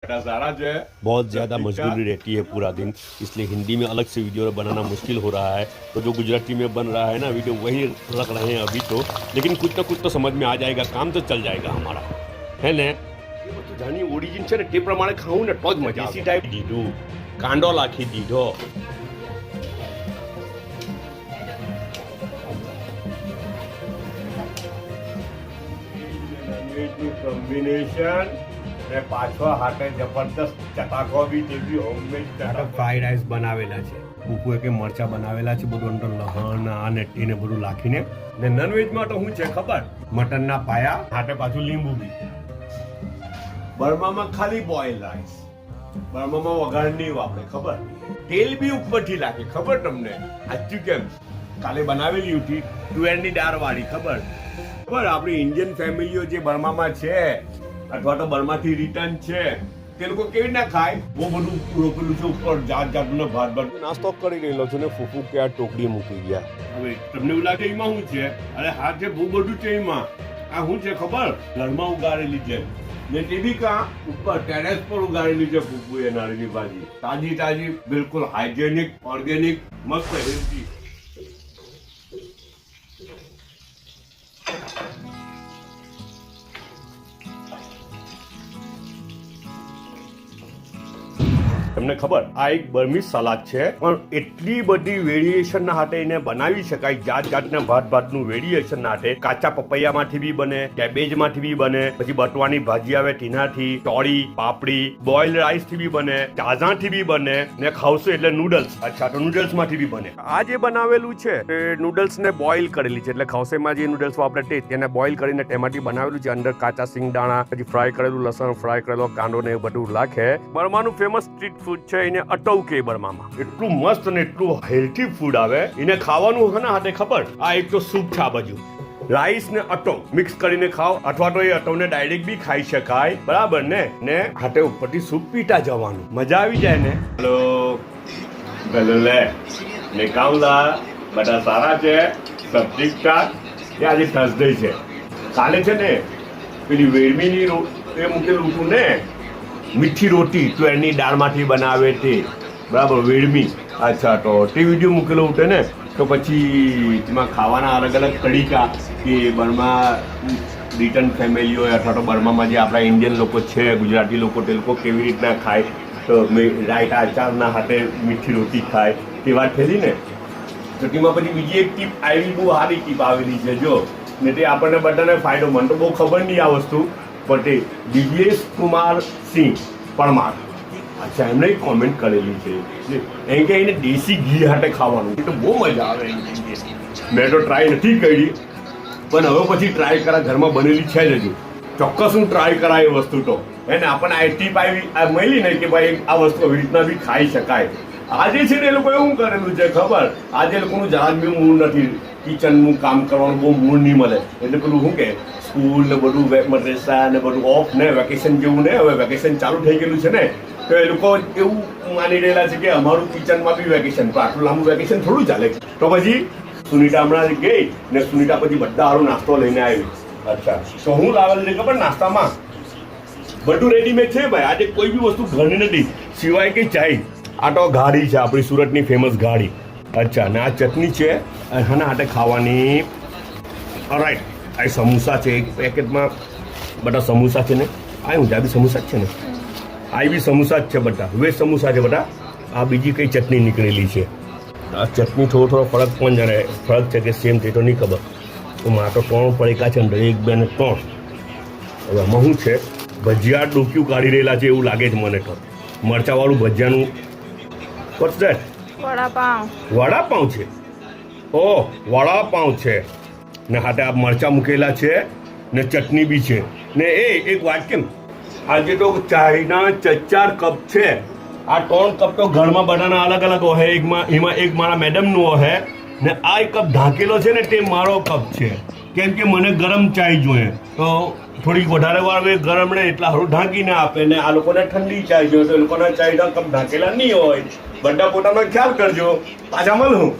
बहुत ज़्यादा मजबूरी रहती है पूरा दिन, इसलिए हिंदी में अलग से वीडियो बनाना मुश्किल हो रहा है। तो जो गुजराती में बन रहा है ना वीडियो वही रख रहे हैं अभी तो, लेकिन कुछ ना कुछ तो समझ में आ जाएगा, काम तो चल जाएगा हमारा, है ने? जानी ओरिजिन છે ને તે પ્રમાણે ખાવું ને તો જ મજા આવે। ટાઈપ દીધું, કાંડો લાખી દીધો। કોમ્બિનેશન ને પાછો હાટે જબરદસ્ત ચટાકો બી જેવી હોમમેડ ચટાકો ફ્રાઈડ રાઈસ બનાવેલા છે, કુકુએ કે મરચા બનાવેલા છે, બધું અંદર લહણ અને એને બધું નાખીને। ને નોનવેજમાં તો શું છે ખબર? મટનના પાયા હાટે પાછું લીંબુ બી। બર્મામાં ખાલી બોઇલ રાઈસ, બર્મામાં વઘાર નહીં વાપરે, ખબર? તેલ બી ઉપરથી લાગે, ખબર તમને? આજુ કેમ કાલે બનાવેલી હતી તુવેરની દાળ વાળી, ખબર? ખબર આપણી ઇન્ડિયન ફેમિલીઓ જે બર્મામાં છે અથવા તો બર્માથી રિટર્ન છે તે લોકો કેવી રીતના ખાય? બહુ બધું રોકેલું છે ઉપર, જાત જાતનો ભાત ભાત નાસ્તો કરી રહેલો છું ને ફૂફુ કે આ ટોકરી મૂકી ગયા। હવે તમને એવું લાગે એમાં શું છે? અરે હા છે, બહુ બધું છે એમાં। આ શું છે ખબર? ઘરમાં ઉગાડેલી છે ને તે બી કા ઉપર ટેરેસ પર ઉગાડેલી છે ફૂફુએ નાળીની ભાજી, તાજી તાજી, બિલકુલ હાઇજેનિક, ઓર્ગેનિક, મસ્ત હેલ્ધી। તમને ખબર આ એક બર્મીઝ સલાડ છે, પણ એટલી બધી વેરિએશન ના હાથે એને બનાવી શકાય, જાત જાતના ભાત ભાતનું વેરિએશન ના હાથે। કાચા પપૈયામાંથી બી બને, કેબેજમાંથી બી બને, પછી બટવાની ભાજી આવે તેનાથી, ચોળી, પાપડી, બોઇલ્ડ રાઈસ થી બી બને, ચાઝાથી બી બને, ને ખાવશો એટલે નૂડલ્સ, અચ્છા તો નૂડલ્સ માંથી બી બને। આ જે બનાવેલું છે એ નૂડલ્સ ને બોઇલ કરેલી છે, એટલે ખાવશેમાં જે નૂડલ્સ વાપરે તેને બોઇલ કરીને તેમાંથી બનાવેલું છે। અંદર કાચા સિંગદાણા, પછી ફ્રાય કરેલું લસણ, ફ્રાય કરેલો કાંદો ને એવું બધું નાખે। બર્માનું ફેમસ સ્ટ્રીટ ફૂડ છે, એને અટવ કે બર્મામાં। એટલું મસ્ત અને એટલું હેલ્ધી ફૂડ આવે, એને ખાવાનું છે ને હાથે ખબર? આ એક તો સૂપ છે, આ બાજુ રાઈસ ને અટવ મિક્સ કરીને ખાઓ, અથવા તો એ અટવને ડાયરેક્ટ બી ખાઈ શકાય, બરાબર ને? ને હાથે ઉપરથી સૂપ પીતા જવાનું, મજા આવી જાય ને। હેલો ભલે લે ને કાઉલા, બધા સારા છે? સબ ઠીક ઠાક? એ આજે થર્સડે છે, કાલે છે ને પેલી વેરમીની એ મૂકેલું હતું ને મીઠી રોટી તુવેરની દાળમાંથી બનાવે તે, બરાબર? વેડમી, અચ્છા તો તે વિડીયો મૂકેલો ઉઠે ને, તો પછી તેમાં ખાવાના અલગ અલગ તરીકા કે બર્મા રિટર્ન ફેમિલી હોય અથવા તો બર્મામાં જે આપણા ઇન્ડિયન લોકો છે, ગુજરાતી લોકો, તે લોકો કેવી રીતના ખાય, તો રાયતા અચારના હાથે મીઠી રોટી ખાય, તે વાત થયેલી ને। તો તેમાં પછી બીજી એક ટીપ આવી, બહુ સારી ટીપ આવેલી છે જો, ને તે આપણને બધાને ફાયદો, મને તો બહુ ખબર નહીં આ વસ્તુ, પણ તે દિવ્યેશ કુમાર સિંહ પરમાર, અચ્છા એમને એક કોમેન્ટ કરેલી છે એમ કે એને દેશી ઘી હાથે ખાવાનું, તો બહુ મજા આવે। મેં તો ટ્રાય નથી કરી, પણ હવે પછી ટ્રાય કરા, ઘરમાં બનેલી છે જ હજુ, ચોક્કસ હું ટ્રાય કરા એ વસ્તુ તો। એને આપણને આ ટીપ આવી મળી ને કે ભાઈ આ વસ્તુ આવી રીતના બી ખાઈ શકાય। આજે છે ને એ લોકો એવું કરેલું છે ખબર? આજે લોકોનું જરાક બી મૂડ નથી, કિચનનું કામ કરવાનું બહુ મૂડ નહીં મળે, એટલે પેલું શું કે સ્કૂલ ને બધું મદ્રેસા ને બધું ઓફ ને વેકેશન જેવું ને, હવે વેકેશન ચાલુ થઈ ગયેલું છે ને, તો એ લોકો એવું માની રહેલા છે કે અમારું કિચનમાં બી વેકેશન, તો આટલું લાંબુ વેકેશન થોડું ચાલે। તો પછી સુનિતા હમણાં ગઈ ને સુનિતા પછી બધા સારો નાસ્તો લઈને આવી। અચ્છા તો હું લાવેલ છે ખબર? નાસ્તામાં બધું રેડીમેડ છે ભાઈ, આજે કોઈ બી વસ્તુ ઘરની નથી સિવાય કે ચાય। આ તો ઘાડી છે, આપણી સુરતની ફેમસ ઘાડી, અચ્છા ને આ ચટણી છે આના હાથે ખાવાની। ઓલરાઈટ, આ સમોસા છે એક પેકેટમાં, બધા સમોસા છે ને, આ ઊંઝા બી સમોસા જ છે ને, આ બી સમોસા જ છે બધા, વેજ સમોસા છે બધા। આ બીજી કઈ ચટણી નીકળેલી છે, આ ચટણી થોડો ફરક પણ જાણે ફરક છે કે સેમ તે તો નહીં ખબર। તો મારા તો 3 પડીકા છે અંદર, 1 2 ને 3। હવે આમાં શું છે? ભજીયા ડોક્યું કાઢી રહેલા છે એવું લાગે છે મને તો, મરચાવાળું ભજીયાનું। What's that? વડાપાઉં। વડાપાઉં છે? ઓહ વડાપાઉં છે ને હાથે આ મરચા મૂકેલા છે ને ચટણી બી છે ને। એક વાત કેમ આજે તો ચાયના 4 કપ છે, આ 3 કપ તો ઘરમાં બધાના અલગ અલગ હોય, એમાં એક મારા મેડમનો હોય ને આ એક કપ ઢાંકેલો છે ને તે મારો કપ છે, કેમ કે મને ગરમ ચાય જોઈએ, તો થોડીક વધારે વાર ગરમ ને એટલા સારું ઢાંકીને આપે, ને આ લોકોને ઠંડી ચાય જોઈએ, તો એ લોકોના ચાયના કપ ઢાંકેલા નહીં હોય। બધા પોતાનો ખ્યાલ કરજો, પાછા મળું।